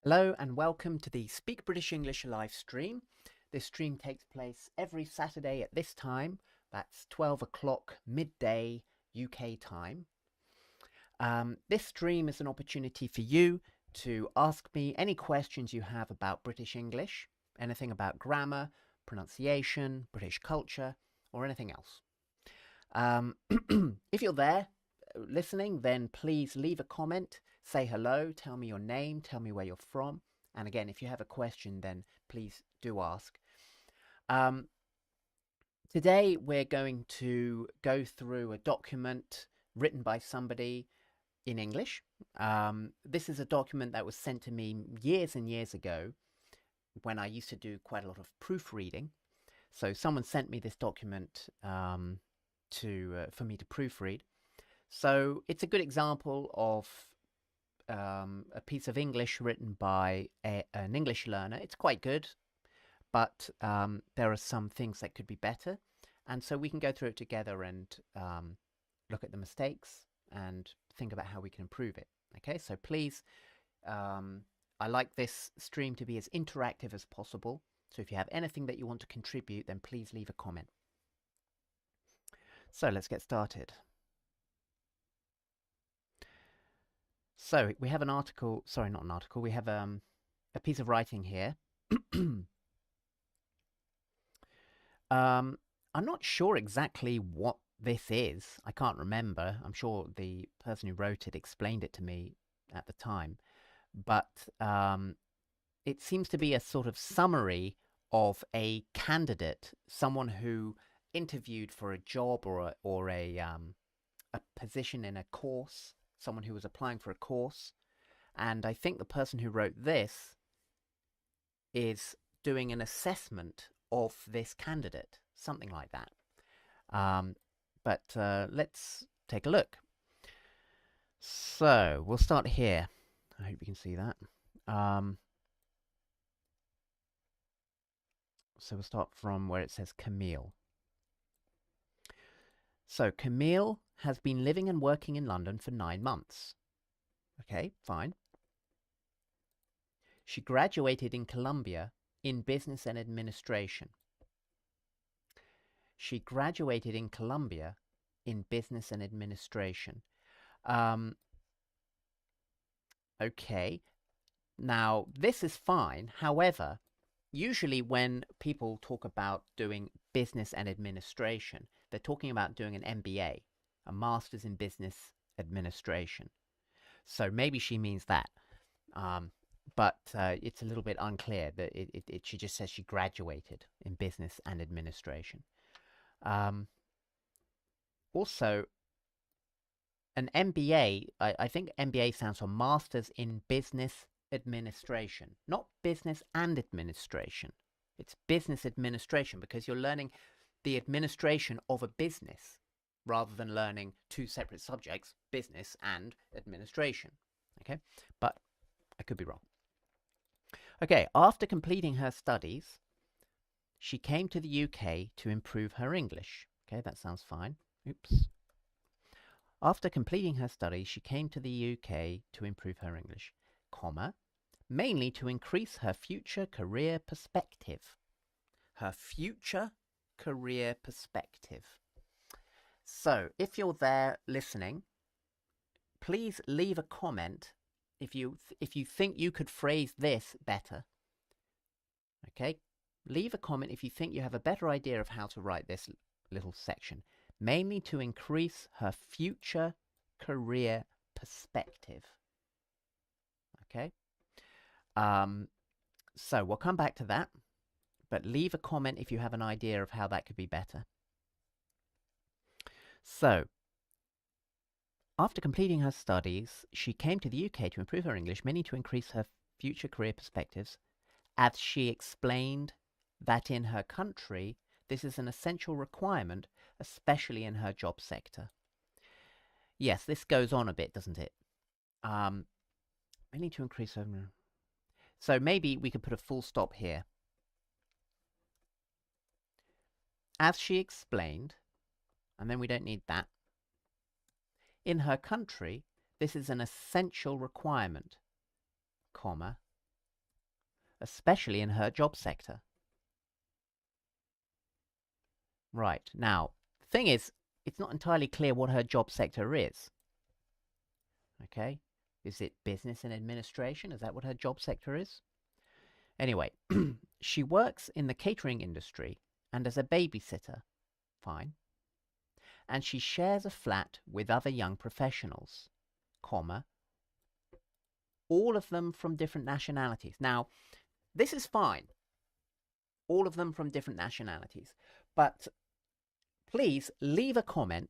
Hello and welcome to the Speak British English live stream. This stream takes place every Saturday at this time. That's 12 o'clock midday UK time. This stream is an opportunity for you to ask me any questions you have about British English, anything about grammar, pronunciation, British culture, or anything else. If you're there listening, then please leave a comment, say hello, tell me your name, tell me where you're from. And again, if you have a question, then please do ask. Today, we're going to go through a document written by somebody in English. This is a document that was sent to me years and years ago when I used to do quite a lot of proofreading. So someone sent me this document for me to proofread. So it's a good example of a piece of English written by an English learner. It's quite good, but there are some things that could be better. And so we can go through it together and look at the mistakes and think about how we can improve it. Okay, so please, I like this stream to be as interactive as possible. So if you have anything that you want to contribute, then please leave a comment. So let's get started. So we have an article, sorry, not an article, we have a piece of writing here. I'm not sure exactly what this is. I can't remember. I'm sure the person who wrote it explained it to me at the time. But it seems to be a sort of summary of a candidate, someone who interviewed for a job or a position in a course, someone who was applying for a course. And I think the person who wrote this is doing an assessment of this candidate, something like that. But let's take a look. So we'll start here. I hope you can see that. So we'll start from where it says Camille. So Camille has been living and working in London for 9 months. Okay, fine. She graduated in Columbia in Business and Administration. She graduated in Columbia in Business and Administration. Okay, now this is fine. However, usually when people talk about doing business and administration, they're talking about doing an MBA, a Master's in Business Administration. So maybe she means that. But it's a little bit unclear. That she just says she graduated in Business and Administration. Also, an MBA, I think MBA stands for Masters in Business Administration, not Business and Administration. It's Business Administration because you're learning the administration of a business rather than learning two separate subjects, business and administration. Okay, but I could be wrong. Okay, after completing her studies, she came to the UK to improve her English. Okay, that sounds fine. Oops. After completing her studies, she came to the UK to improve her English, comma, mainly to increase her future career perspective. Her future career perspective. So, if you're there listening, please leave a comment if you think you could phrase this better. Okay? Leave a comment if you think you have a better idea of how to write this little section. Mainly to increase her future career perspective. Okay? So we'll come back to that, but leave a comment if you have an idea of how that could be better. So, after completing her studies, she came to the UK to improve her English, mainly to increase her future career perspectives, as she explained that in her country, this is an essential requirement, especially in her job sector. Yes, this goes on a bit, doesn't it? Mainly to increase her... So maybe we could put a full stop here. As she explained, and then we don't need that. In her country, this is an essential requirement, comma, especially in her job sector. Right. Now, the thing is, it's not entirely clear what her job sector is. Okay? Is it business and administration? Is that what her job sector is? Anyway, she works in the catering industry and as a babysitter. Fine. And she shares a flat with other young professionals, comma, all of them from different nationalities. Now, this is fine. All of them from different nationalities. But please leave a comment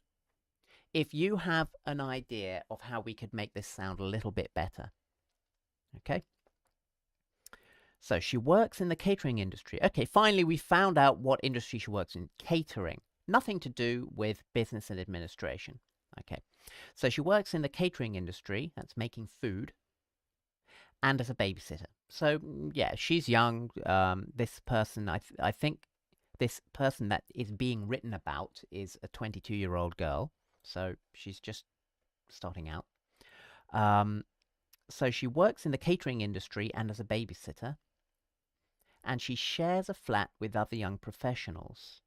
if you have an idea of how we could make this sound a little bit better. Okay? So she works in the catering industry. Okay, finally we found out what industry she works in. Catering. Nothing to do with business and administration. Okay. So she works in the catering industry, that's making food, and as a babysitter. So, yeah, she's young. This person, I think this person that is being written about is a 22-year-old girl. So she's just starting out. So she works in the catering industry and as a babysitter. And she shares a flat with other young professionals,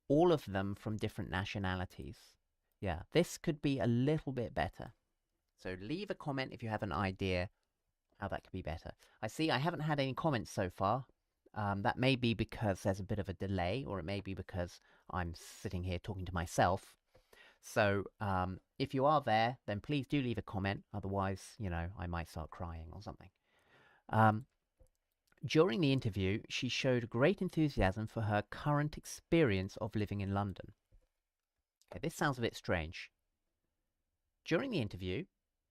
all of them from different nationalities. Yeah, this could be a little bit better. So leave a comment if you have an idea how that could be better. I see I haven't had any comments so far. That may be because there's a bit of a delay, or it may be because I'm sitting here talking to myself. So if you are there, then please do leave a comment. Otherwise, you know, I might start crying or something. During the interview, she showed great enthusiasm for her current experience of living in London. Okay, this sounds a bit strange. During the interview,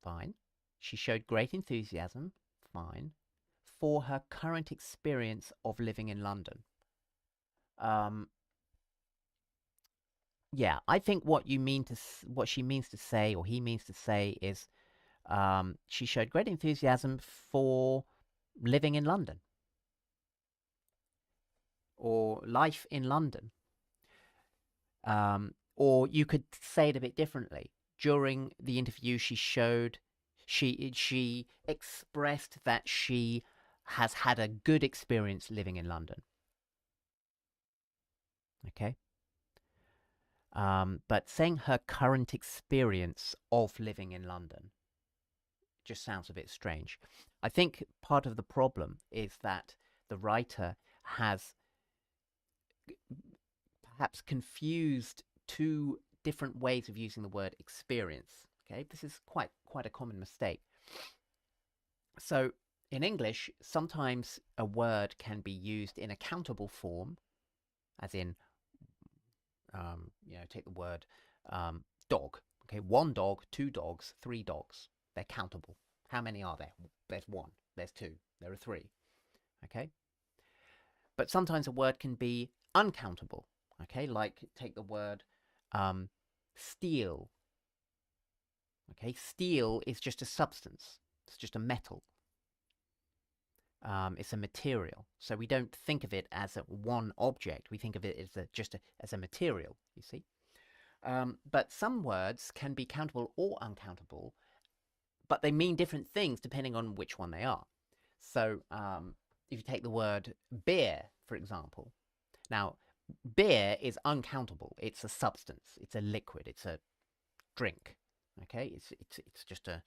fine. She showed great enthusiasm, fine, for her current experience of living in London. Yeah, I think what she means to say, or he means to say, is she showed great enthusiasm for living in London, or life in London. Or you could say it a bit differently. During the interview, she expressed that she has had a good experience living in London. Okay. But saying her current experience of living in London just sounds a bit strange. I think part of the problem is that the writer has perhaps confused two different ways of using the word experience. Okay, this is quite a common mistake. So in English, sometimes a word can be used in a countable form, as in, take the word dog. Okay, one dog, two dogs, three dogs. They're countable. How many are there? There's one. There's two. There are three. Okay. But sometimes a word can be uncountable. Okay, like take the word steel. Okay, steel is just a substance. It's just a metal. It's a material. So we don't think of it as one object. We think of it as a material, you see. But some words can be countable or uncountable, but they mean different things depending on which one they are. So if you take the word beer, for example. Now, beer is uncountable. It's a substance. It's a liquid. It's a drink. Okay, it's just a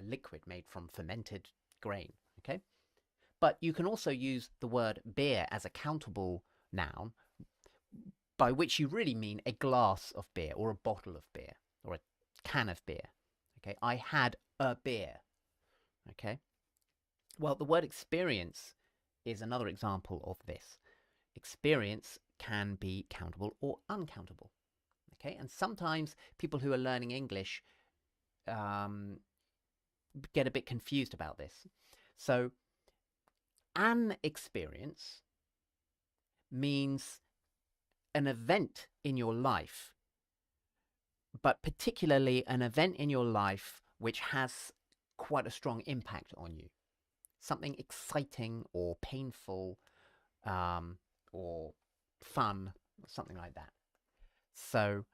liquid made from fermented grain. Okay, but you can also use the word beer as a countable noun, by which you really mean a glass of beer or a bottle of beer or a can of beer. Okay, I had a beer. Okay, well, the word experience is another example of this. Experience can be countable or uncountable. Okay, and sometimes people who are learning English get a bit confused about this. So an experience means an event in your life, but particularly an event in your life which has quite a strong impact on you. Something exciting or painful or fun, or something like that. So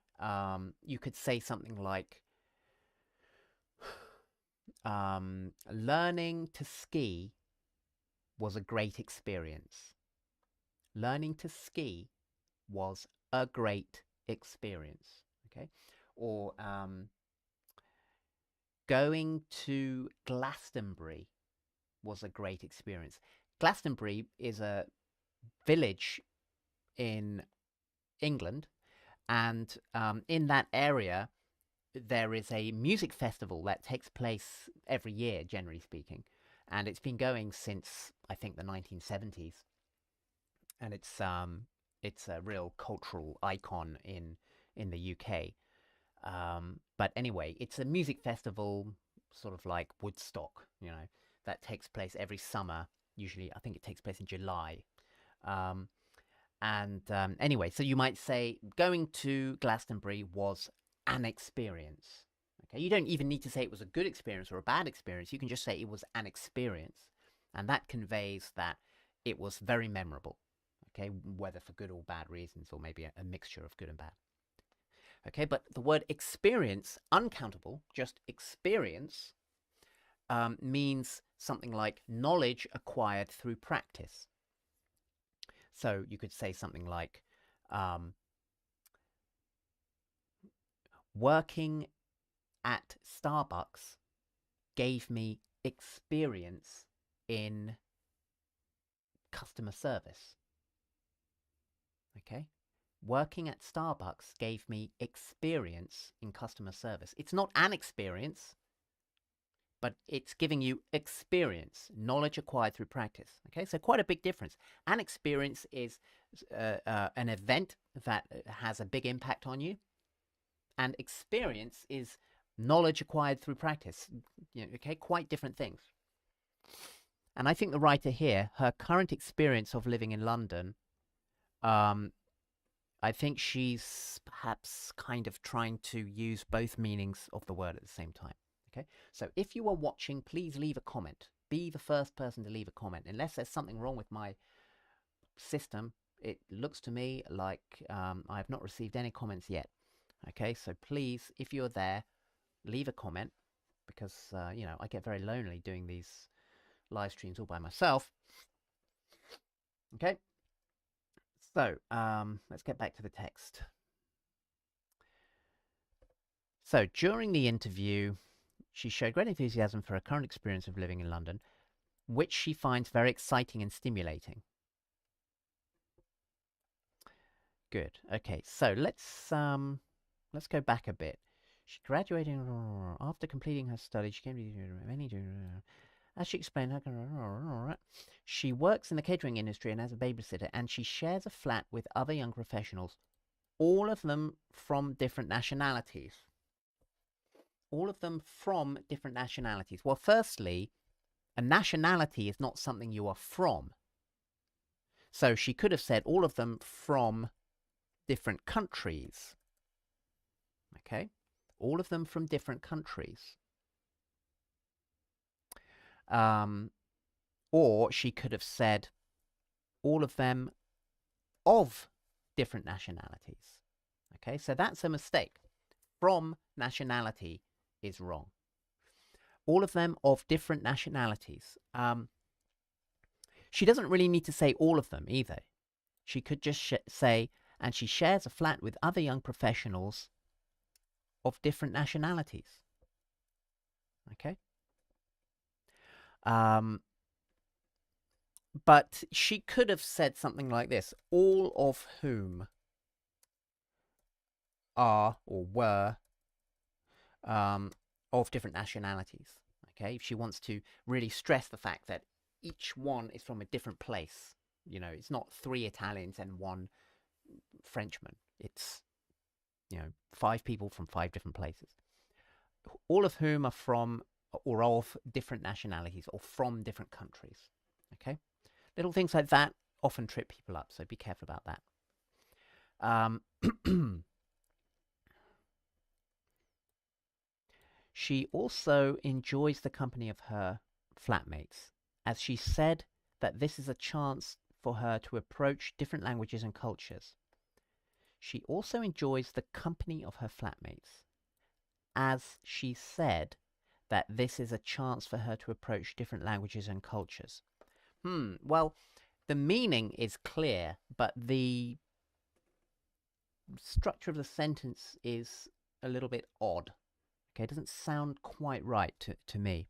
you could say something like, learning to ski was a great experience. Learning to ski was a great experience. Okay? Or going to Glastonbury was a great experience. Glastonbury is a village in England, and in that area there is a music festival that takes place every year, generally speaking, and it's been going since I think the 1970s, and it's a real cultural icon in the UK. But anyway, it's a music festival, sort of like Woodstock, you know, that takes place every summer. Usually, I think it takes place in July. Anyway, so you might say going to Glastonbury was an experience. Okay, you don't even need to say it was a good experience or a bad experience. You can just say it was an experience, and that conveys that it was very memorable. Okay, whether for good or bad reasons, or maybe a mixture of good and bad. Okay, but the word experience, uncountable, just experience, means something like knowledge acquired through practice. So you could say something like, working at Starbucks gave me experience in customer service. Okay? Working at Starbucks gave me experience in customer service. It's not an experience, but it's giving you experience, knowledge acquired through practice. Okay, so quite a big difference. An experience is an event that has a big impact on you, and experience is knowledge acquired through practice. You know, okay, quite different things. And I think the writer here, her current experience of living in London, I think she's perhaps kind of trying to use both meanings of the word at the same time. Okay, so if you are watching, please leave a comment. Be the first person to leave a comment. Unless there's something wrong with my system, it looks to me like I have not received any comments yet. Okay, so please, if you're there, leave a comment, because you know, I get very lonely doing these live streams all by myself. Okay, so let's get back to the text. So during the interview, she showed great enthusiasm for her current experience of living in London, which she finds very exciting and stimulating. Good. Okay, so let's go back a bit. She graduated after completing her studies. She came to many. As she explained, she works in the catering industry and as a babysitter, and she shares a flat with other young professionals, all of them from different nationalities. All of them from different nationalities. Well, firstly, a nationality is not something you are from. So she could have said all of them from different countries. Okay? All of them from different countries. Or she could have said all of them of different nationalities. Okay, so that's a mistake. From nationality is wrong. All of them of different nationalities. She doesn't really need to say all of them either. She could just say, and she shares a flat with other young professionals of different nationalities. Okay? But she could have said something like this: all of whom are or were of different nationalities. Okay, if she wants to really stress the fact that each one is from a different place. You know, it's not 3 Italians and 1 Frenchman. It's, you know, 5 people from 5 different places. All of whom are from or of different nationalities or from different countries. Okay? Little things like that often trip people up, so be careful about that. She also enjoys the company of her flatmates, as she said that this is a chance for her to approach different languages and cultures. She also enjoys the company of her flatmates, as she said that this is a chance for her to approach different languages and cultures. Well, the meaning is clear, but the structure of the sentence is a little bit odd. Okay, it doesn't sound quite right to me.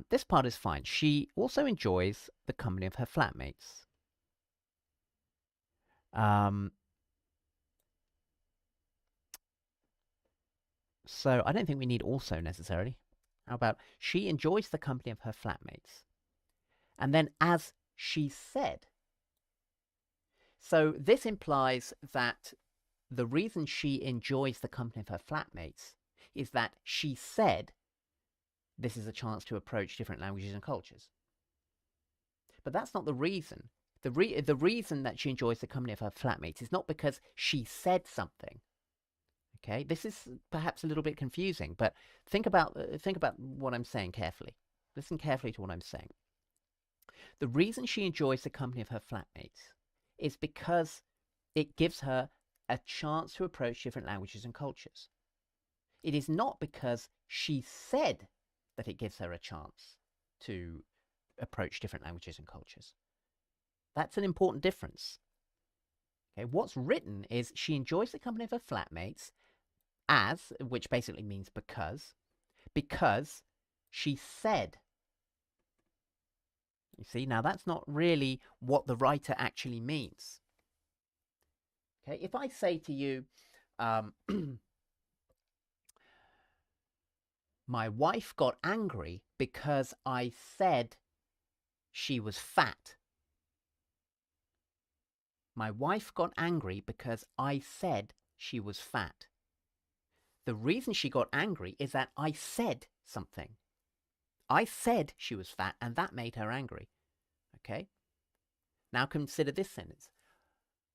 This part is fine. She also enjoys the company of her flatmates. So I don't think we need also necessarily. How about she enjoys the company of her flatmates? And then as she said. So this implies that the reason she enjoys the company of her flatmates is that she said this is a chance to approach different languages and cultures. But that's not the reason. The reason that she enjoys the company of her flatmates is not because she said something. Okay, this is perhaps a little bit confusing, but think about what I'm saying carefully. Listen carefully to what I'm saying. The reason she enjoys the company of her flatmates is because it gives her a chance to approach different languages and cultures. It is not because she said that it gives her a chance to approach different languages and cultures. That's an important difference. Okay, what's written is she enjoys the company of her flatmates as, which basically means because she said. You see, now that's not really what the writer actually means. Okay, if I say to you, my wife got angry because I said she was fat. My wife got angry because I said she was fat. The reason she got angry is that I said something. I said she was fat, and that made her angry. Okay? Now consider this sentence.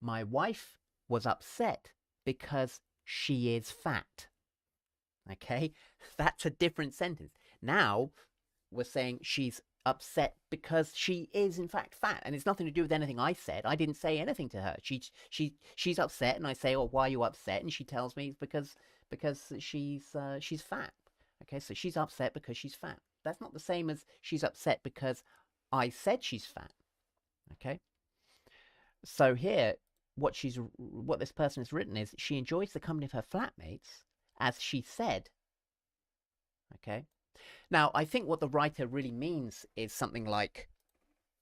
My wife was upset because she is fat. Okay? That's a different sentence. Now we're saying she's upset because she is in fact fat, and it's nothing to do with anything I said. I didn't say anything to her. She's upset, and I say, "Oh, why are you upset?" And she tells me it's because she's fat. Okay, so she's upset because she's fat. That's not the same as she's upset because I said she's fat. Okay, so here what this person has written is she enjoys the company of her flatmates as she said. Okay, now I think what the writer really means is something like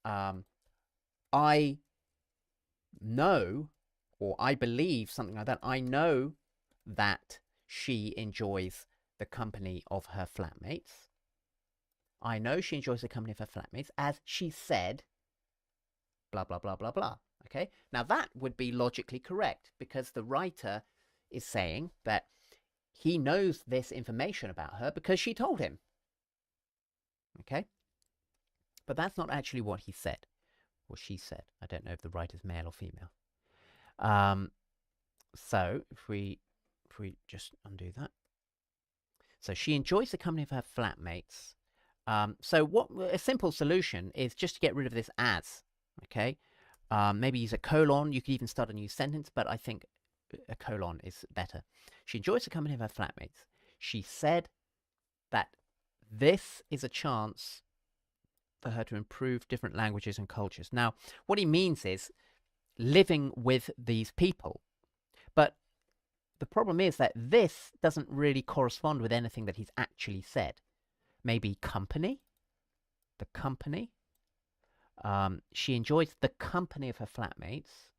I know, or I believe, something like that. I know that she enjoys the company of her flatmates. I know she enjoys the company of her flatmates as she said blah, blah, blah, blah, blah. Okay, now that would be logically correct because the writer is saying that he knows this information about her because she told him. Okay, but that's not actually what he said, or she said. I don't know if the writer's male or female. So if we just undo that. So she enjoys the company of her flatmates. So what a simple solution is just to get rid of this as. Okay, maybe use a colon. You could even start a new sentence, but I think a colon is better. She enjoys the company of her flatmates. She said that this is a chance for her to improve different languages and cultures. Now, what he means is living with these people. But the problem is that this doesn't really correspond with anything that he's actually said. Maybe company, the company. She enjoys the company of her flatmates.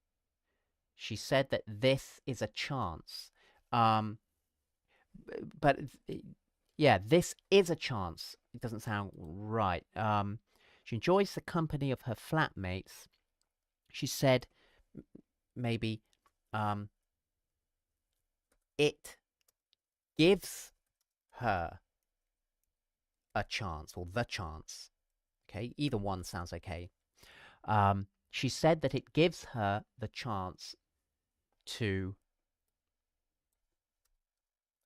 She said that this is a chance. But yeah, this is a chance. It doesn't sound right. She enjoys the company of her flatmates. She said maybe it gives her a chance, or the chance. Okay, either one sounds okay. She said that it gives her the chance to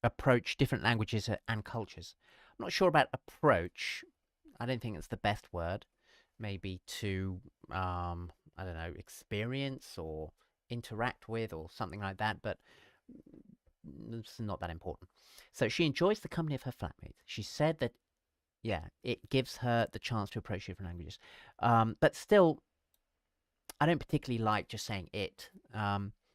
approach different languages and cultures. I'm not sure about approach. I don't think it's the best word. Maybe to, I don't know, experience or interact with or something like that, but it's not that important. So she enjoys the company of her flatmates. She said that Yeah, it gives her the chance to approach different languages. But still, I don't particularly like just saying it.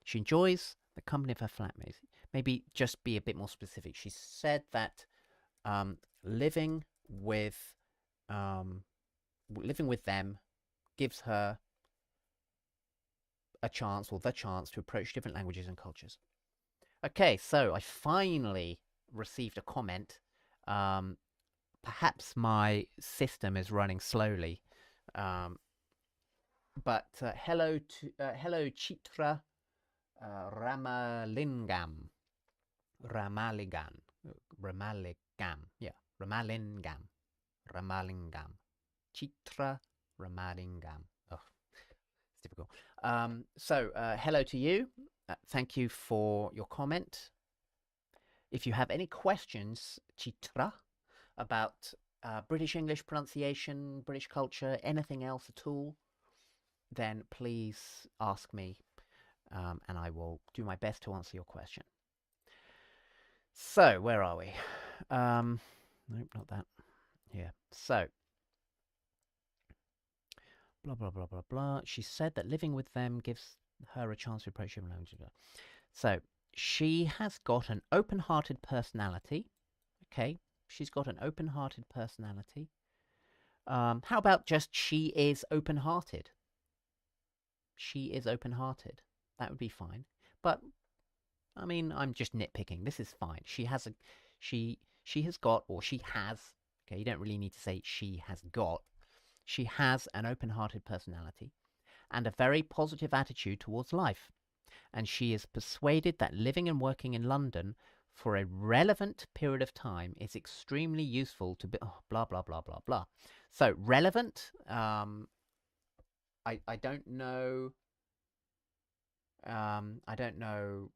She enjoys the company of her flatmates. Maybe just be a bit more specific. She said that living with living with them gives her a chance or the chance to approach different languages and cultures. Okay, so I finally received a comment. Perhaps my system is running slowly. But hello Chitra Ramalingam. Ramalingam. Yeah, Ramalingam. Ramalingam. Chitra Ramalingam. Oh, it's difficult. So, hello to you. Thank you for your comment. If you have any questions, Chitra, about British English pronunciation, British culture, anything else at all, then please ask me, and I will do my best to answer your question. So, where are we? Nope, not that. Here. So, blah, blah, blah, blah, blah. She said that living with them gives her a chance to approach different languages. So, she has got an open-hearted personality. Okay, she's got an open-hearted personality. How about just she is open-hearted? She is open-hearted. That would be fine. But I mean, I'm just nitpicking. This is fine. She has got, or she has. Okay, you don't really need to say she has got. She has an open-hearted personality and a very positive attitude towards life. And she is persuaded that living and working in London for a relevant period of time is extremely useful to be blah blah blah blah blah. So relevant. I don't know. I don't know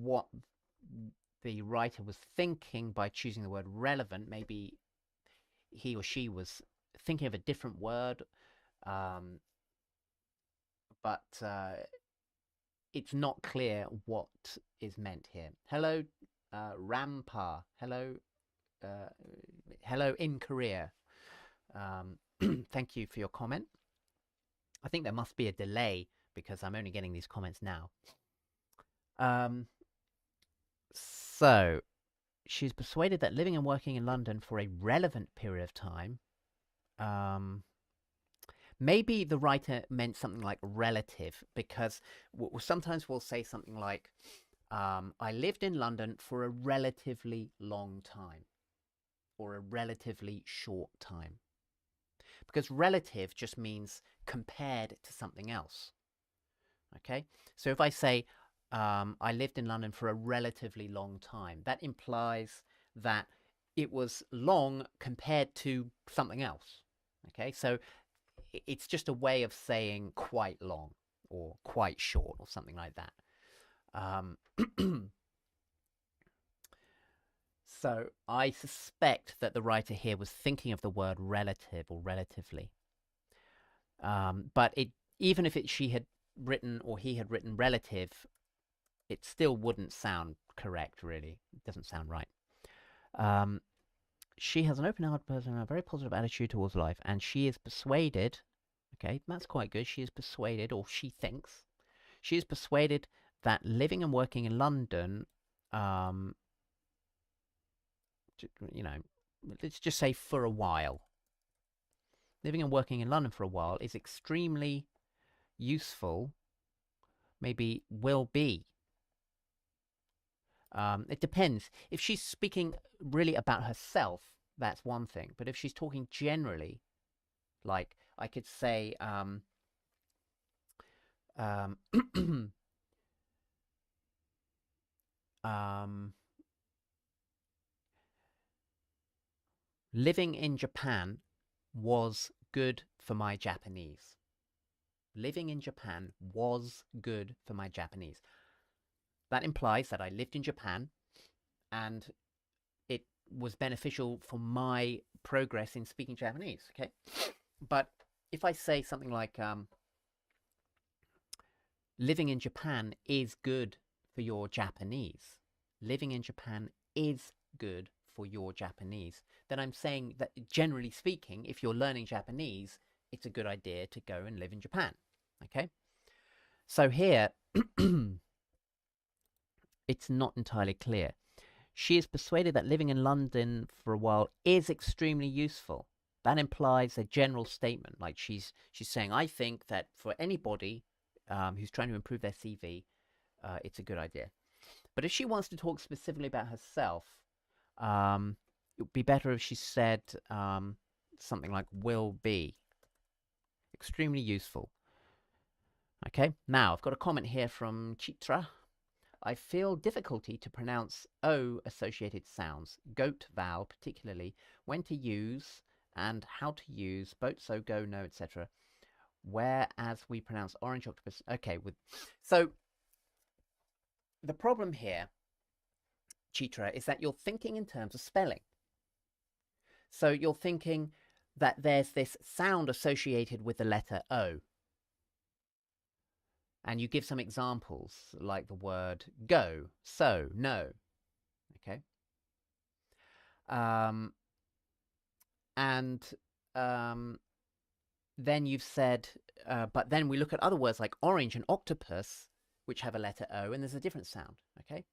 what the writer was thinking by choosing the word relevant. Maybe he or she was thinking of a different word, but it's not clear what is meant here. Hello, Rampa. Hello, hello in Korea. Thank you for your comment. I think there must be a delay because I'm only getting these comments now. So, she's persuaded that living and working in London for a relevant period of time. Maybe the writer meant something like relative, because sometimes we'll say something like, I lived in London for a relatively long time, or a relatively short time. Because relative just means compared to something else. Okay, so if I say, I lived in London for a relatively long time, that implies that it was long compared to something else. Okay, so it's just a way of saying quite long or quite short or something like that. So I suspect that the writer here was thinking of the word relative or relatively. But even if she had written or he had written relative, it still wouldn't sound correct, really. It doesn't sound right. She has an open-hearted person and a very positive attitude towards life, and she is persuaded, okay, that's quite good, she is persuaded, or she thinks, she is persuaded that living and working in London, let's just say for a while, living and working in London for a while is extremely useful, maybe will be. It depends. If she's speaking really about herself, that's one thing. But if she's talking generally, like I could say, living in Japan was good for my Japanese. Living in Japan was good for my Japanese. That implies that I lived in Japan and it was beneficial for my progress in speaking Japanese, okay? But if I say something like, living in Japan is good for your Japanese. Living in Japan is good for your Japanese, then I'm saying that generally speaking, if you're learning Japanese, it's a good idea to go and live in Japan. Okay? So here, it's not entirely clear. She is persuaded that living in London for a while is extremely useful. That implies a general statement, like she's saying, I think that for anybody who's trying to improve their CV, it's a good idea. But if she wants to talk specifically about herself, it would be better if she said something like will be. Extremely useful. Okay, now I've got a comment here from Chitra. I feel difficulty to pronounce O associated sounds, goat vowel particularly, when to use and how to use, boat, so, go, no, etc. Whereas we pronounce orange, octopus. Okay, so the problem here, Chitra, is that you're thinking in terms of spelling. So you're thinking that there's this sound associated with the letter O. And you give some examples, like the word go, so, no. Okay. Then you've said, but then we look at other words like orange and octopus, which have a letter O, and there's a different sound. Okay.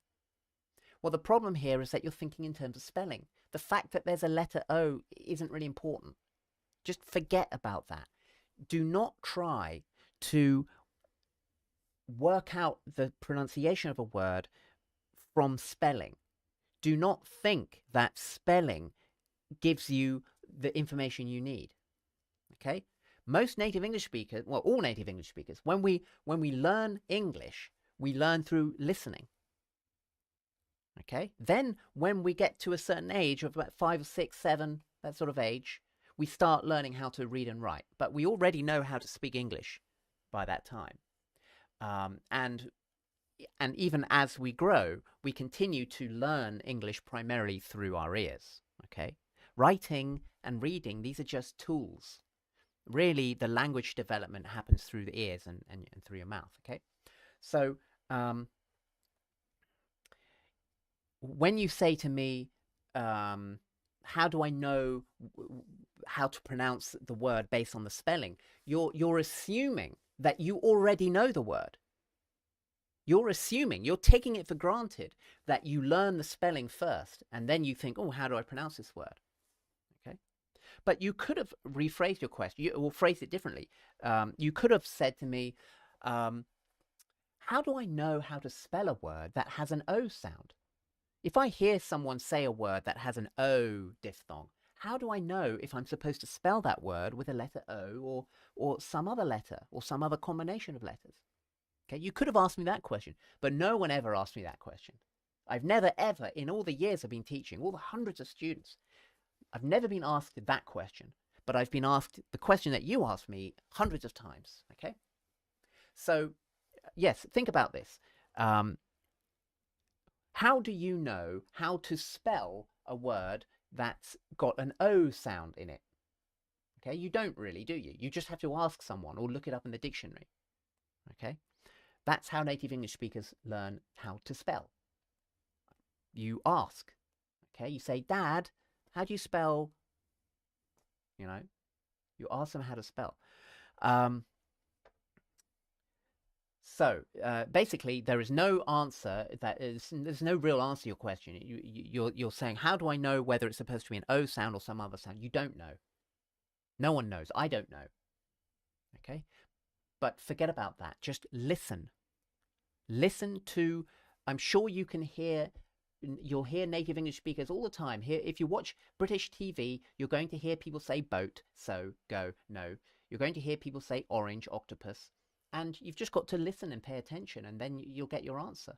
Well, the problem here is that you're thinking in terms of spelling. The fact that there's a letter O isn't really important. Just forget about that. Do not try to work out the pronunciation of a word from spelling. Do not think that spelling gives you the information you need. Okay? Most native English speakers, well, all native English speakers, when we learn English, we learn through listening. Okay? Then when we get to a certain age of about 5 or 6, 7, that sort of age, we start learning how to read and write. But we already know how to speak English by that time. And even as we grow, we continue to learn English primarily through our ears. Okay? Writing and reading, these are just tools. Really, the language development happens through the ears and through your mouth. Okay? So when you say to me, how do I know how to pronounce the word based on the spelling? You're assuming that you already know the word. You're assuming, you're taking it for granted that you learn the spelling first, and then you think, oh, how do I pronounce this word? Okay. But you could have rephrased your question, or phrased it differently. You could have said to me, how do I know how to spell a word that has an O sound? If I hear someone say a word that has an O diphthong, how do I know if I'm supposed to spell that word with a letter O or some other letter or some other combination of letters? Okay, you could have asked me that question, but no one ever asked me that question. I've never, ever, in all the years I've been teaching, all the hundreds of students, I've never been asked that question, but I've been asked the question that you asked me hundreds of times. Okay, so yes, think about this. How do you know how to spell a word that's got an O sound in it? Okay, you don't really, do you? You just have to ask someone or look it up in the dictionary. Okay, that's how native English speakers learn how to spell. You ask. Okay, you say, Dad, how do you spell? You know, you ask them how to spell. So basically, there is no answer. There's no real answer to your question. You're saying, how do I know whether it's supposed to be an O sound or some other sound? You don't know. No one knows. I don't know. Okay, but forget about that. Just listen. Listen to. I'm sure you can hear. You'll hear native English speakers all the time. Here, if you watch British TV, you're going to hear people say boat, so, go, no. You're going to hear people say orange, octopus. And you've just got to listen and pay attention, and then you'll get your answer.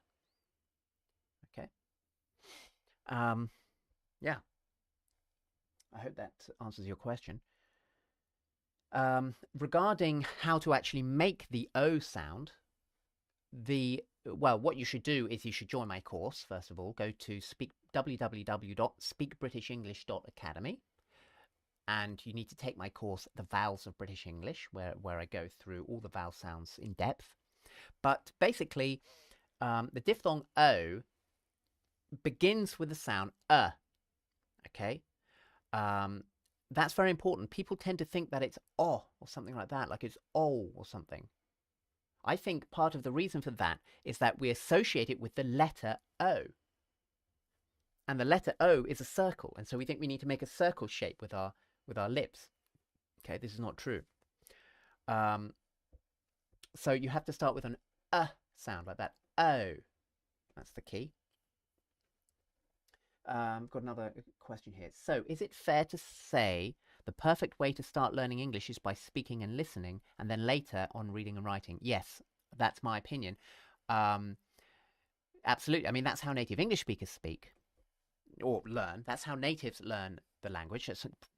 Okay. Yeah. I hope that answers your question. Regarding how to actually make the O sound, what you should do is you should join my course. First of all, go to www.speakbritishenglish.academy. And you need to take my course, The Vowels of British English, where I go through all the vowel sounds in depth. But basically, the diphthong O begins with the sound okay? That's very important. People tend to think that it's oh or something like that, like it's oh or something. I think part of the reason for that is that we associate it with the letter O. And the letter O is a circle, and so we think we need to make a circle shape with our lips. Okay, this is not true. So you have to start with an sound like that. O. That's the key. Got another question here. So, is it fair to say the perfect way to start learning English is by speaking and listening, and then later on reading and writing? Yes, that's my opinion. Absolutely. I mean, that's how native English speakers speak or learn. That's how natives learn the language.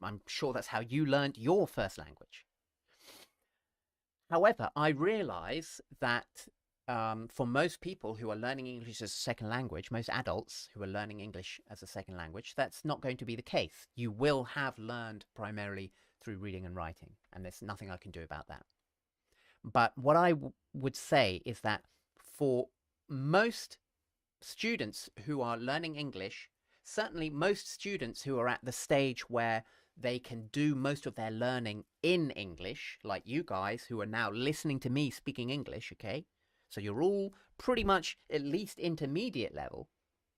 I'm sure that's how you learned your first language. However, I realize that for most people who are learning English as a second language, most adults who are learning English as a second language, that's not going to be the case. You will have learned primarily through reading and writing, and there's nothing I can do about that. But what I would say is that for most students who are learning English, certainly most students who are at the stage where they can do most of their learning in English, like you guys who are now listening to me speaking English, okay? So you're all pretty much at least intermediate level.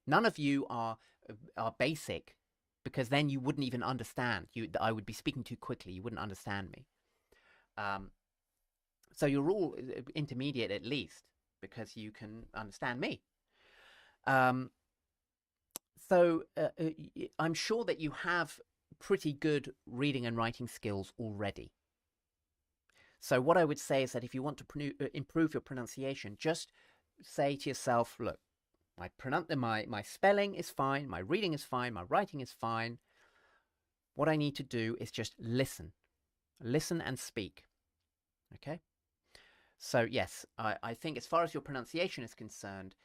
None of you are basic, because then you wouldn't even understand. I would be speaking too quickly. You wouldn't understand me. So you're all intermediate at least, because you can understand me. So I'm sure that you have pretty good reading and writing skills already. So what I would say is that if you want to improve your pronunciation, just say to yourself, look, my spelling is fine, my reading is fine, my writing is fine. What I need to do is just listen and speak. Okay? So yes, I think as far as your pronunciation is concerned,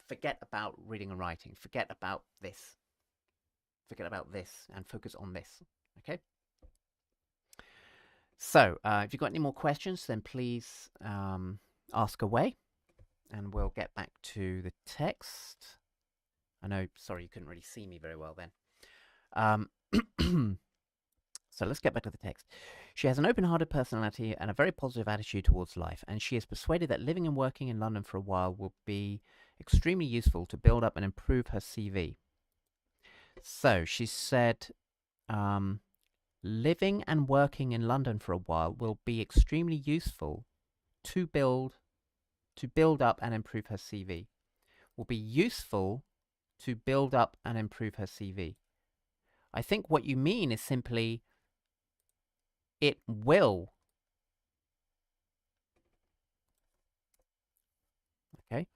forget about reading and writing. Forget about this. Forget about this and focus on this. Okay? So if you've got any more questions, then please ask away, and we'll get back to the text. I know, sorry, you couldn't really see me very well then. So let's get back to the text. She has an open-hearted personality and a very positive attitude towards life, and she is persuaded that living and working in London for a while will be extremely useful to build up and improve her CV. So she said, living and working in London for a while will be extremely useful to build up and improve her CV. Will be useful to build up and improve her CV. I think what you mean is simply it will. Okay.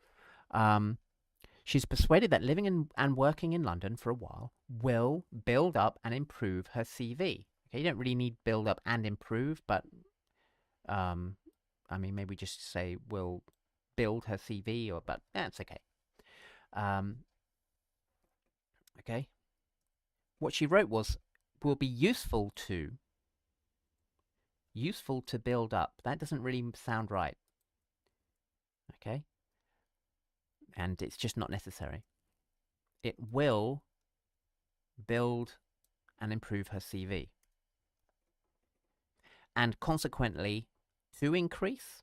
She's persuaded that living and working in London for a while will build up and improve her CV. Okay, you don't really need build up and improve, but I mean, maybe just say will build her CV, but that's okay. Okay. What she wrote was will be useful to build up. That doesn't really sound right. Okay. And it's just not necessary. It will build and improve her CV. And consequently, increase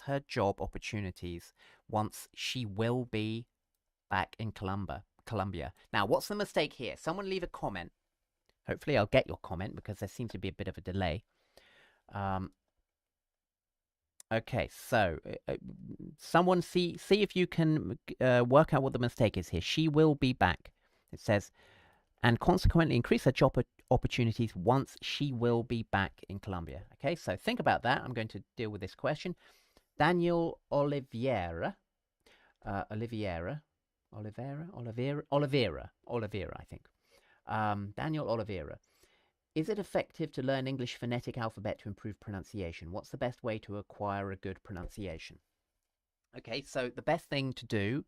her job opportunities once she will be back in Columbia. Now, what's the mistake here? Someone leave a comment. Hopefully I'll get your comment, because there seems to be a bit of a delay. Okay, so someone see if you can work out what the mistake is here. She will be back. It says, and consequently increase her job opportunities once she will be back in Columbia. Okay, so think about that. I'm going to deal with this question. Daniel Oliveira, I think. Daniel Oliveira. Is it effective to learn English phonetic alphabet to improve pronunciation? What's the best way to acquire a good pronunciation? Okay, so the best thing to do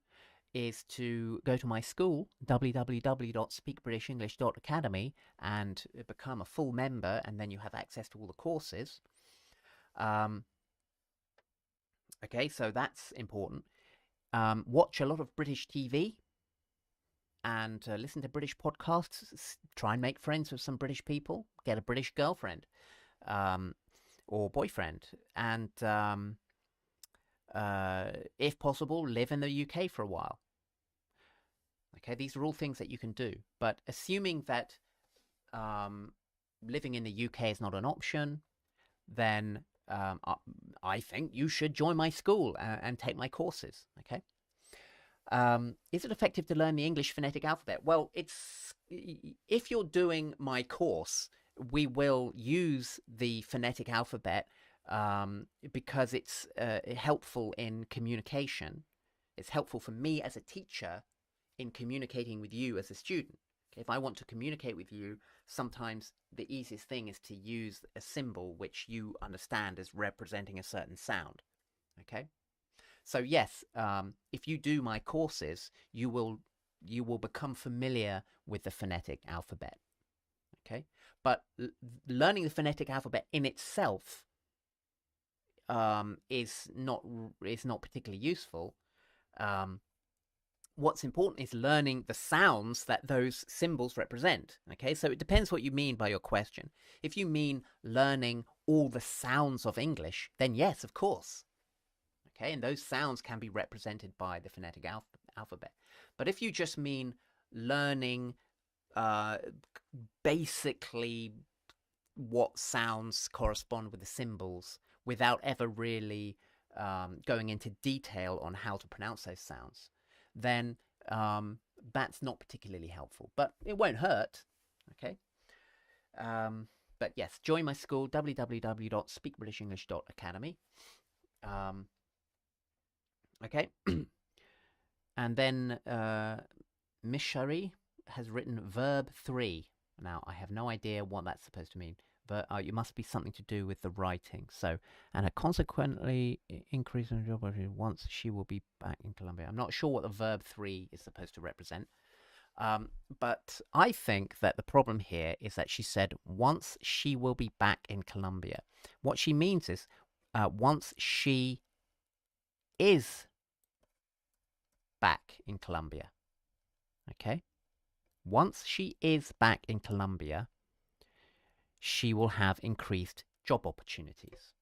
is to go to my school, www.speakbritishenglish.academy, and become a full member, and then you have access to all the courses. Okay, so that's important. Watch a lot of British TV. and listen to British podcasts. Try and make friends with some British people. Get a British girlfriend or boyfriend. And if possible, live in the UK for a while. Okay, these are all things that you can do. But assuming that living in the UK is not an option, then I think you should join my school and take my courses. Okay. Is it effective to learn the English phonetic alphabet? Well, if you're doing my course, we will use the phonetic alphabet because it's helpful in communication. It's helpful for me as a teacher in communicating with you as a student. Okay, if I want to communicate with you, sometimes the easiest thing is to use a symbol which you understand as representing a certain sound. Okay. So yes, if you do my courses, you will become familiar with the phonetic alphabet. Okay, but learning the phonetic alphabet in itself is not particularly useful. What's important is learning the sounds that those symbols represent. Okay, so it depends what you mean by your question. If you mean learning all the sounds of English, then yes, of course. Okay, and those sounds can be represented by the phonetic alphabet. But if you just mean learning basically what sounds correspond with the symbols without ever really going into detail on how to pronounce those sounds, then that's not particularly helpful. But it won't hurt. Okay. But yes, join my school, www.speakbritishenglish.academy. Okay. And then Mishari has written verb 3. Now, I have no idea what that's supposed to mean. But it must be something to do with the writing. So, and a consequently increase in job once she will be back in Colombia. I'm not sure what the verb 3 is supposed to represent. But I think that the problem here is that she said once she will be back in Colombia. What she means is once she is back in Colombia. Okay? Once she is back in Colombia, she will have increased job opportunities.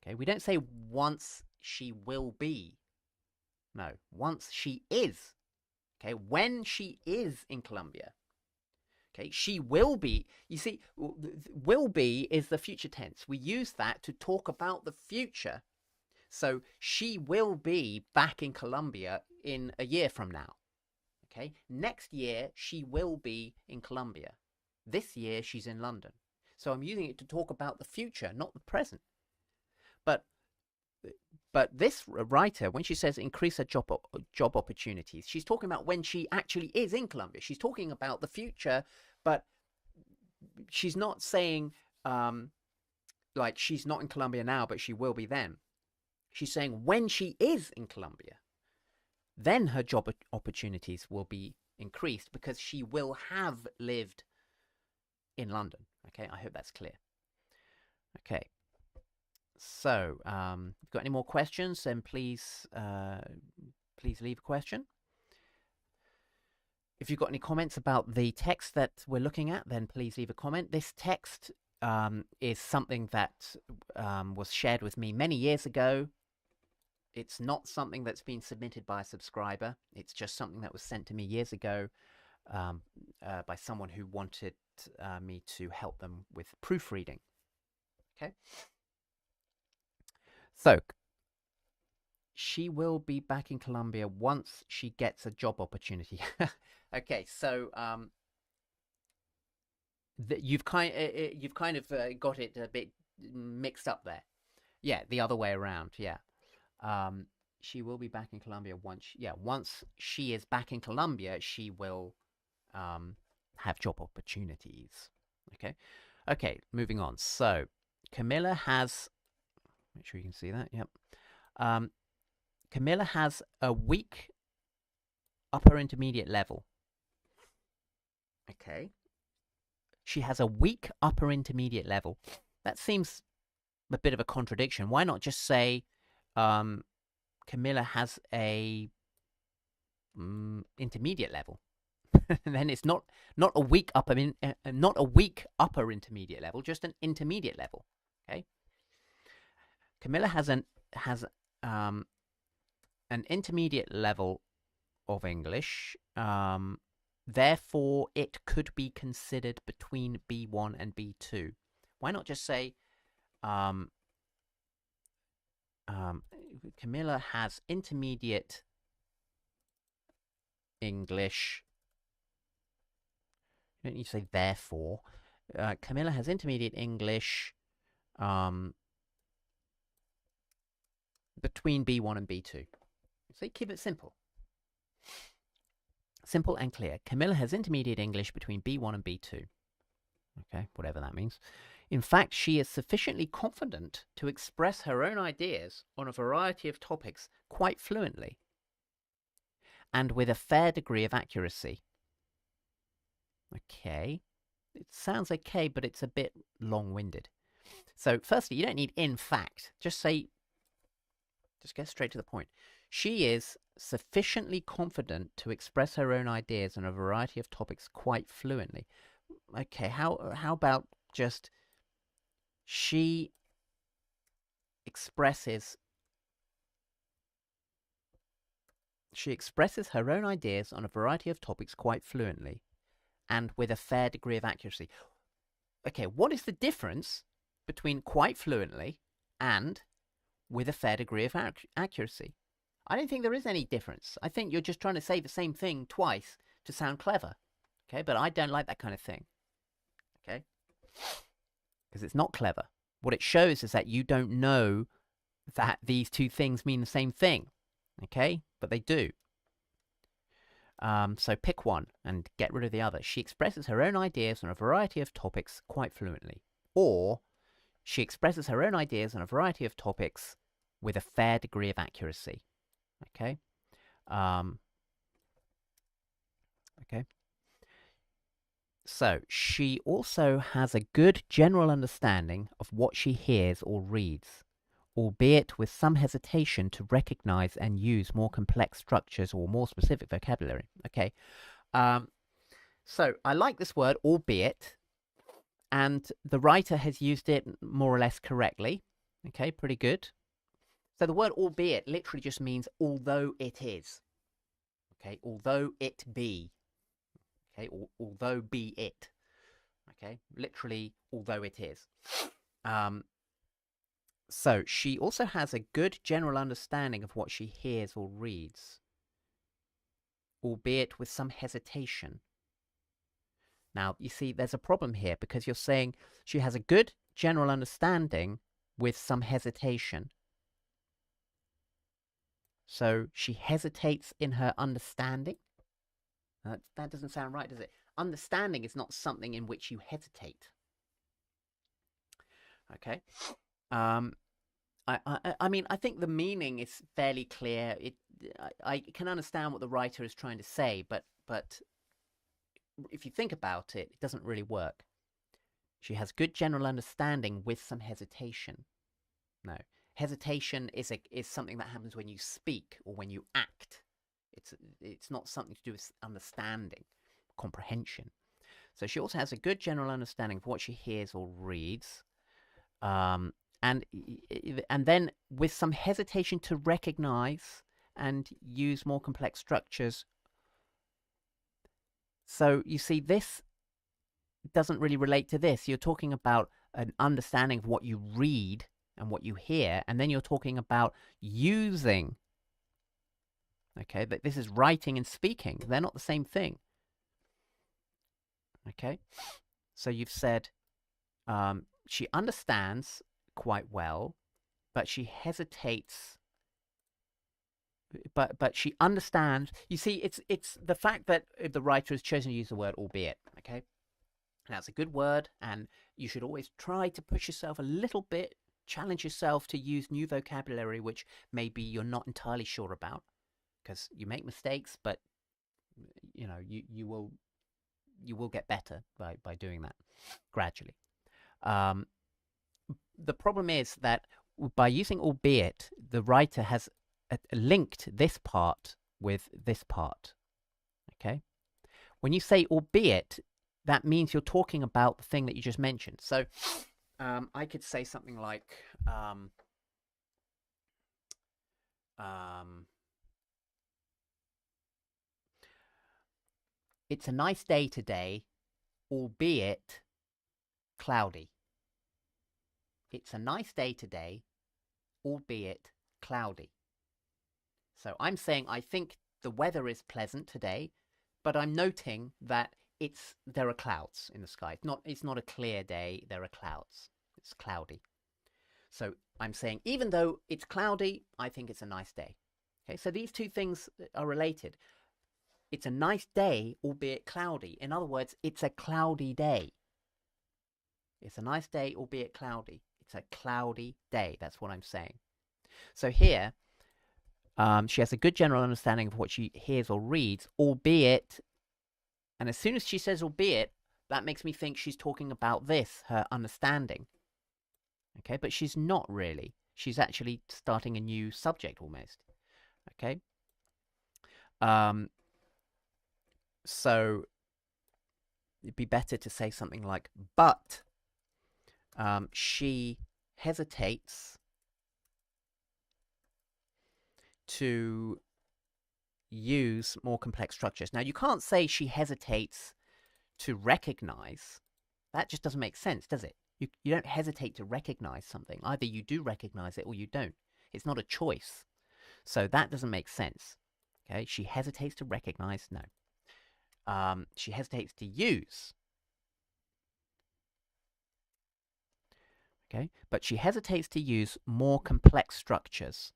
Okay? We don't say once she will be. No, once she is. Okay? When she is in Colombia. Okay? She will be. You see, will be is the future tense. We use that to talk about the future. So she will be back in Colombia in a year from now. Okay? Next year, she will be in Colombia. This year, she's in London. So I'm using it to talk about the future, not the present. But this writer, when she says increase her job opportunities, she's talking about when she actually is in Colombia. She's talking about the future, but she's not saying like she's not in Colombia now, but she will be then. She's saying when she is in Colombia, then her job opportunities will be increased because she will have lived in London. Okay, I hope that's clear. Okay, so if you've got any more questions, then please leave a question. If you've got any comments about the text that we're looking at, then please leave a comment. This text is something that was shared with me many years ago. It's not something that's been submitted by a subscriber. It's just something that was sent to me years ago by someone who wanted me to help them with proofreading. Okay. So, she will be back in Colombia once she gets a job opportunity. Okay, so you've kind of got it a bit mixed up there. Yeah, the other way around. Yeah. She will be back in Colombia once she is back in Colombia, she will have job opportunities. Okay, moving on. So Camilla has, make sure you can see that. Yep. Camilla has a weak upper intermediate level. Okay. She has a weak upper intermediate level. That seems a bit of a contradiction. Why not just say Camilla has a intermediate level? then it's not a weak upper not a weak upper intermediate level, just an intermediate level. Okay. Camilla has an intermediate level of English. Therefore, it could be considered between B1 and B2. Why not just say Camilla has intermediate English. You don't need to say therefore. Camilla has intermediate English between B1 and B2. So keep it simple. Simple and clear. Camilla has intermediate English between B1 and B2. Okay, whatever that means. In fact, she is sufficiently confident to express her own ideas on a variety of topics quite fluently and with a fair degree of accuracy. Okay, it sounds okay, but it's a bit long-winded. So firstly, you don't need in fact. Just get straight to the point. She is sufficiently confident to express her own ideas on a variety of topics quite fluently. Okay, how about just she expresses her own ideas on a variety of topics quite fluently and with a fair degree of accuracy. Okay, what is the difference between quite fluently and with a fair degree of accuracy? I don't think there is any difference. I think you're just trying to say the same thing twice to sound clever. Okay, but I don't like that kind of thing. Okay? Because it's not clever. What it shows is that you don't know that these two things mean the same thing. Okay? But they do. So pick one and get rid of the other. She expresses her own ideas on a variety of topics quite fluently. Or she expresses her own ideas on a variety of topics with a fair degree of accuracy. Okay? Okay. So, she also has a good general understanding of what she hears or reads, albeit with some hesitation to recognize and use more complex structures or more specific vocabulary. Okay. So, I like this word, albeit, and the writer has used it more or less correctly. Okay, pretty good. So the word albeit literally just means although it is. Okay, although it be. Okay, although be it. Okay, literally although it is. So she also has a good general understanding of what she hears or reads, albeit with some hesitation. Now, you see, there's a problem here because you're saying she has a good general understanding with some hesitation. So she hesitates in her understanding. That doesn't sound right, does it? Understanding is not something in which you hesitate. Okay. I mean, I think the meaning is fairly clear. I can understand what the writer is trying to say, but if you think about it, it doesn't really work. She has good general understanding with some hesitation. No. Hesitation is something that happens when you speak or when you act. It's not something to do with understanding, comprehension. So she also has a good general understanding of what she hears or reads, and then with some hesitation to recognize and use more complex structures. So you see, this doesn't really relate to this. You're talking about an understanding of what you read and what you hear, and then you're talking about using. Okay, but this is writing and speaking. They're not the same thing. Okay, so you've said she understands quite well, but she hesitates. But she understands. You see, it's the fact that the writer has chosen to use the word albeit. Okay, that's a good word, and you should always try to push yourself a little bit, challenge yourself to use new vocabulary which maybe you're not entirely sure about, because you make mistakes, but you know you will get better by doing that gradually. The problem is that by using albeit, the writer has linked this part with this part. Okay, When you say albeit, that means you're talking about the thing that you just mentioned. So I could say something like, it's a nice day today, albeit cloudy. It's a nice day today, albeit cloudy. So I'm saying I think the weather is pleasant today, but I'm noting that there are clouds in the sky. It's not a clear day, there are clouds. It's cloudy. So I'm saying even though it's cloudy, I think it's a nice day. Okay, so these two things are related. It's a nice day, albeit cloudy. In other words, it's a cloudy day. It's a nice day, albeit cloudy. It's a cloudy day. That's what I'm saying. So here, she has a good general understanding of what she hears or reads, albeit, and as soon as she says albeit, that makes me think she's talking about this, her understanding. Okay, but she's not really. She's actually starting a new subject almost. Okay. So it'd be better to say something like, but she hesitates to use more complex structures. Now, you can't say she hesitates to recognize. That just doesn't make sense, does it? You don't hesitate to recognize something. Either you do recognize it or you don't. It's not a choice. So that doesn't make sense. Okay, she hesitates to recognize. No. She hesitates to use. Okay, but she hesitates to use more complex structures.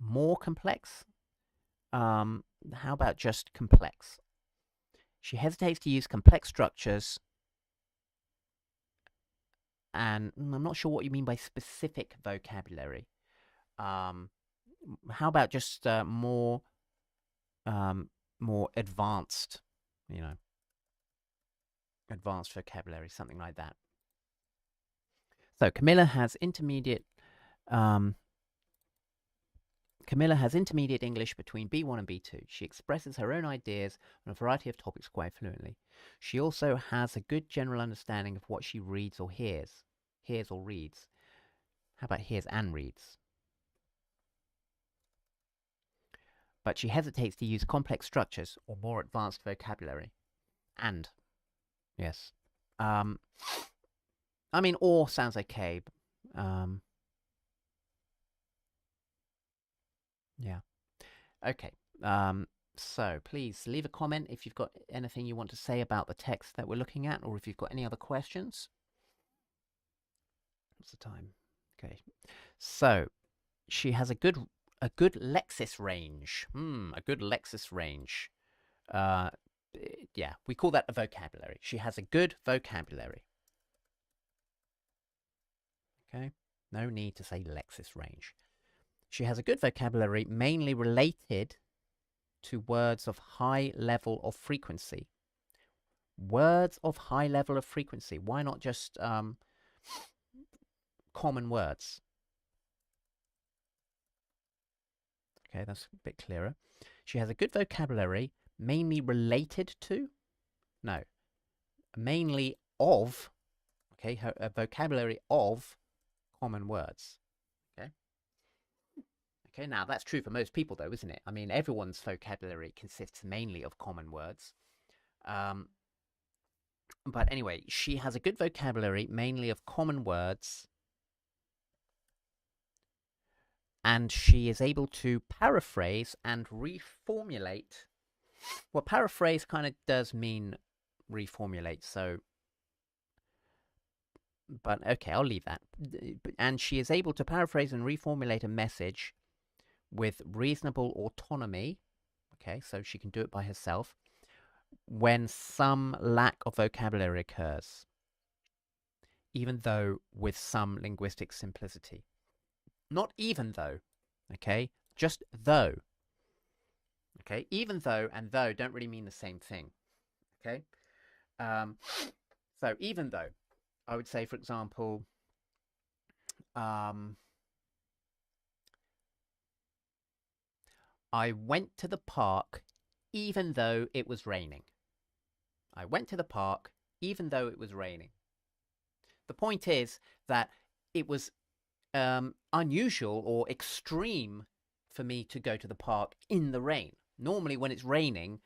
More complex? How about just complex? She hesitates to use complex structures, and I'm not sure what you mean by specific vocabulary. How about just more advanced, advanced vocabulary, something like that. So Camilla has intermediate English between B1 and B2. She expresses her own ideas on a variety of topics quite fluently. She also has a good general understanding of what she reads or hears. Hears or reads. How about hears and reads? But she hesitates to use complex structures or more advanced vocabulary. And, yes. I mean, or sounds okay. Yeah. Okay. So please leave a comment if you've got anything you want to say about the text that we're looking at, or if you've got any other questions. What's the time? Okay. So she has a good lexis range. A good lexis range. Yeah, we call that a vocabulary. She has a good vocabulary. Okay. No need to say lexis range. She has a good vocabulary, mainly related to words of high level of frequency. Words of high level of frequency. Why not just common words? Okay, that's a bit clearer. She has a good vocabulary, mainly related to? No. Mainly of, okay, a vocabulary of common words. Okay, now that's true for most people though, isn't it? I mean, everyone's vocabulary consists mainly of common words. But anyway, she has a good vocabulary, mainly of common words, and she is able to paraphrase and reformulate. Well, paraphrase kind of does mean reformulate, so... But okay, I'll leave that. And she is able to paraphrase and reformulate a message with reasonable autonomy. Okay, so she can do it by herself when some lack of vocabulary occurs, even though with some linguistic simplicity. Not even though, okay? Just though. Okay, even though and though don't really mean the same thing. Okay? So even though, I would say, for example, I went to the park even though it was raining. I went to the park even though it was raining. The point is that it was unusual or extreme for me to go to the park in the rain. Normally, when it's raining,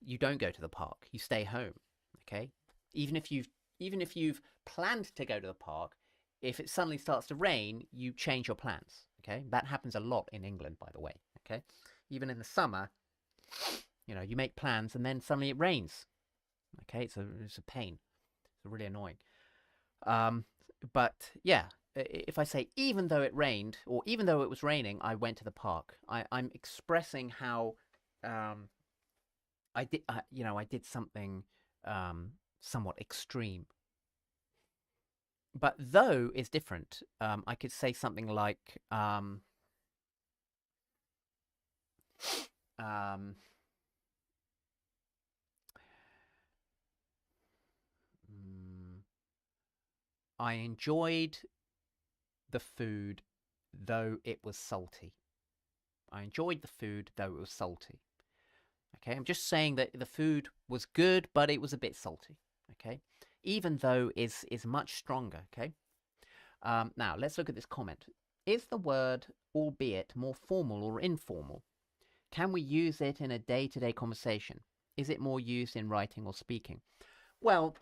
you don't go to the park. You stay home. Okay, even if you've planned to go to the park, if it suddenly starts to rain, you change your plans. Okay, that happens a lot in England, by the way. Okay, even in the summer, you make plans and then suddenly it rains. Okay, it's a pain. It's really annoying. But yeah, if I say even though it rained or even though it was raining, I went to the park. I'm expressing how I did something somewhat extreme. But though is different. I could say something like I enjoyed the food though it was salty. I enjoyed the food though it was salty. Okay, I'm just saying that the food was good, but it was a bit salty. Okay, even though is much stronger. Okay, now let's look at this comment. Is the word albeit more formal or informal? Can we use it in a day-to-day conversation? Is it more used in writing or speaking? Well,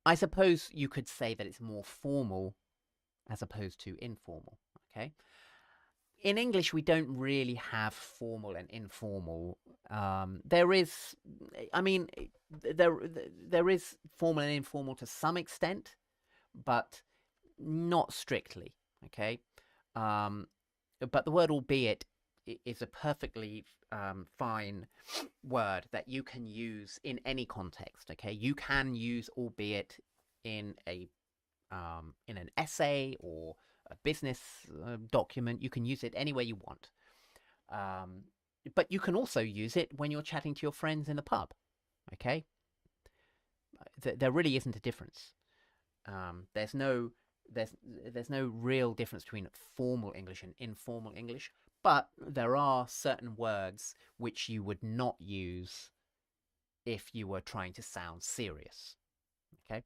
I suppose you could say that it's more formal as opposed to informal. Okay. In English, we don't really have formal and informal. There is formal and informal to some extent, but not strictly. Okay. But the word albeit is a perfectly fine word that you can use in any context. Okay, you can use albeit in an essay or a business document. You can use it any way you want. But you can also use it when you're chatting to your friends in the pub. Okay, there really isn't a difference. There's no real difference between formal English and informal English, but there are certain words which you would not use if you were trying to sound serious. Okay.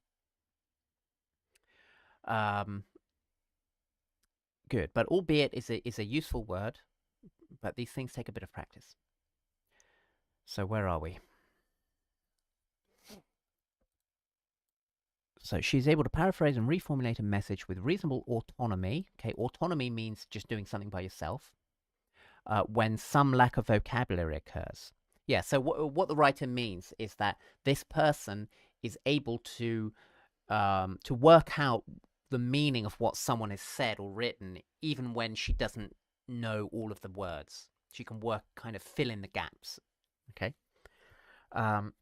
Good, but albeit is a useful word, but these things take a bit of practice. So where are we? So she's able to paraphrase and reformulate a message with reasonable autonomy. Okay, autonomy means just doing something by yourself. When some lack of vocabulary occurs. Yeah, so what the writer means is that this person is able to work out the meaning of what someone has said or written, even when she doesn't know all of the words. She can kind of fill in the gaps. Okay. And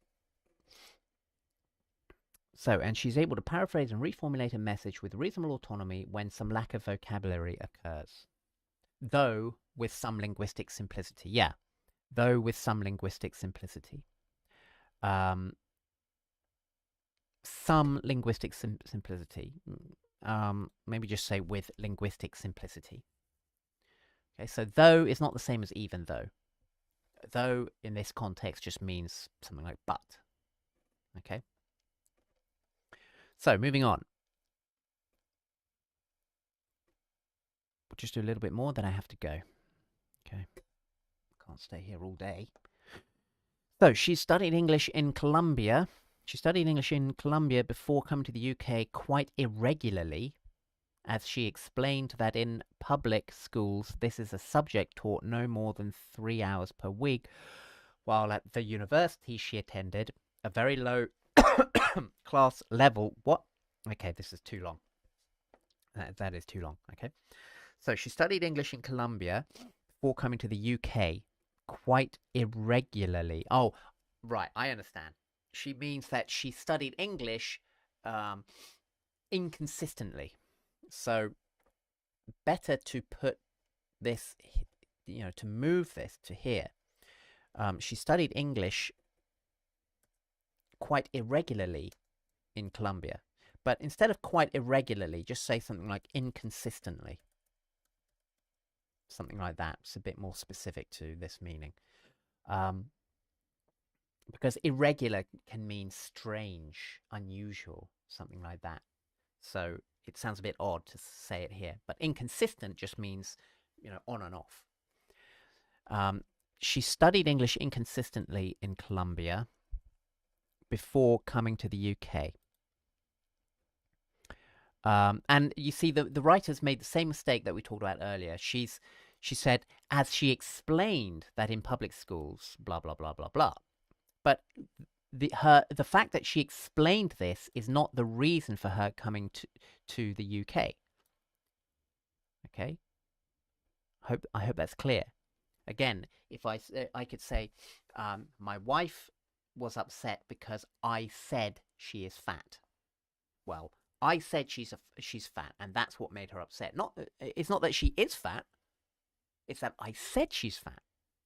she's able to paraphrase and reformulate a message with reasonable autonomy when some lack of vocabulary occurs. Though with some linguistic simplicity. Yeah, though with some linguistic simplicity. Some linguistic simplicity. Maybe just say with linguistic simplicity. Okay, so though is not the same as even though. Though in this context just means something like but. Okay. So moving on. We'll just do a little bit more, then I have to go. Okay. Can't stay here all day. So she studied English in Colombia. She studied English in Colombia before coming to the UK quite irregularly, as she explained that in public schools this is a subject taught no more than 3 hours per week, while at the university she attended, a very low class level. What? Okay, this is too long. That is too long. Okay. So she studied English in Colombia before coming to the UK quite irregularly. Oh, right. I understand. She means that she studied English inconsistently. So better to put this, to move this to here. She studied English quite irregularly in Colombia. But instead of quite irregularly, just say something like inconsistently. Something like that. It's a bit more specific to this meaning. because irregular can mean strange, unusual, something like that. So it sounds a bit odd to say it here. But inconsistent just means, on and off. She studied English inconsistently in Colombia before coming to the UK. And you see, the writers made the same mistake that we talked about earlier. She said, as she explained that in public schools, blah, blah, blah, blah, blah. But the fact that she explained this is not the reason for her coming to the UK. Okay? I hope that's clear. Again, if I could say, my wife was upset because I said she is fat. Well, I said she's fat, and that's what made her upset. It's not that she is fat. It's that I said she's fat.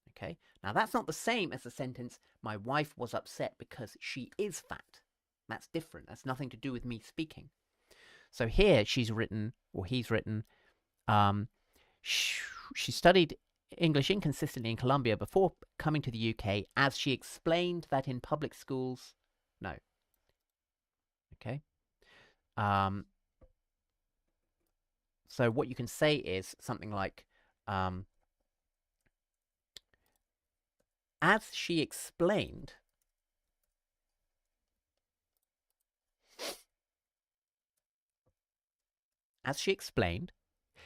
Okay? Now, that's not the same as the sentence, my wife was upset because she is fat. That's different. That's nothing to do with me speaking. So here he's written, she studied English inconsistently in Colombia before coming to the UK, as she explained that in public schools. No. Okay? So what you can say is something like, as she explained,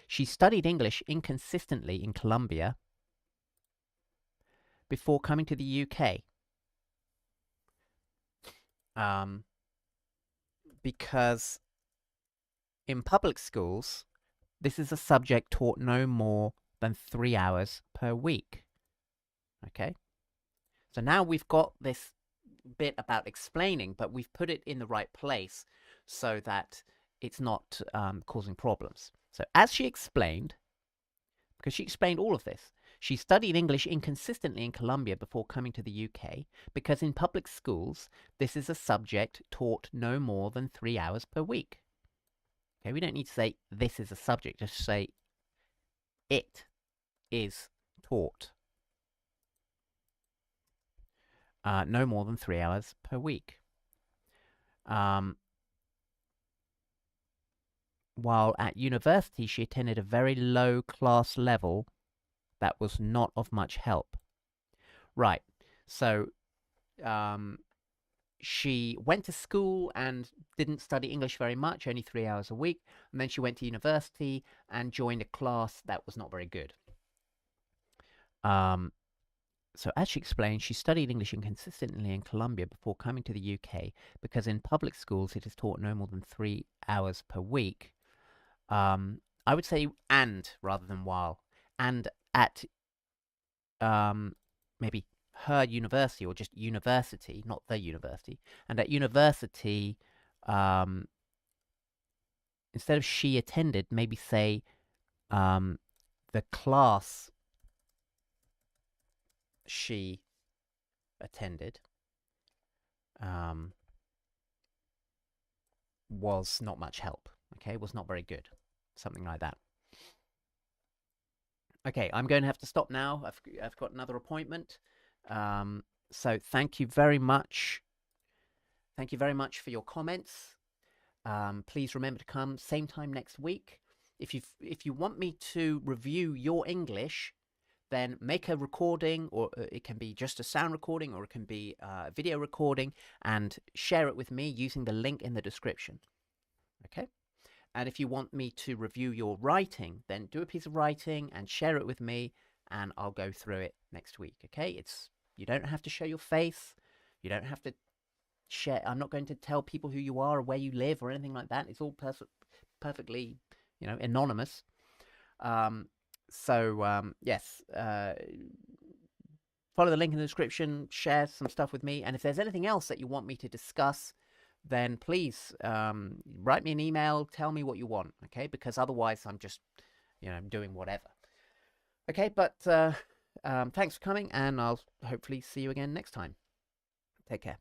she studied English inconsistently in Colombia before coming to the UK. Because in public schools, this is a subject taught no more than 3 hours per week. Okay? So now we've got this bit about explaining, but we've put it in the right place so that it's not causing problems. So as she explained, because she explained all of this, she studied English inconsistently in Colombia before coming to the UK, because in public schools, this is a subject taught no more than 3 hours per week. Okay, we don't need to say this is a subject, just say it is taught no more than 3 hours per week. While at university, she attended a very low class level that was not of much help. Right, so she went to school and didn't study English very much, only 3 hours a week, and then she went to university and joined a class that was not very good. So as she explained, she studied English inconsistently in Colombia before coming to the UK, because in public schools it is taught no more than 3 hours per week. I would say and rather than while. And at maybe her university, or just university, not the university. And at university, instead of she attended, maybe say the class she attended was not much help. Okay, was not very good. Something like that. Okay, I'm going to have to stop now. I've got another appointment. So thank you very much. Thank you very much for your comments. Please remember to come same time next week. If you want me to review your English, then make a recording, or it can be just a sound recording, or it can be a video recording, and share it with me using the link in the description. Okay? And if you want me to review your writing, then do a piece of writing and share it with me, and I'll go through it next week. Okay? You don't have to show your face. You don't have to share. I'm not going to tell people who you are or where you live or anything like that. It's all perfectly, anonymous. Yes, follow the link in the description, share some stuff with me, and if there's anything else that you want me to discuss, then please write me an email, tell me what you want, okay? Because otherwise I'm just, doing whatever. Okay, but thanks for coming, and I'll hopefully see you again next time. Take care.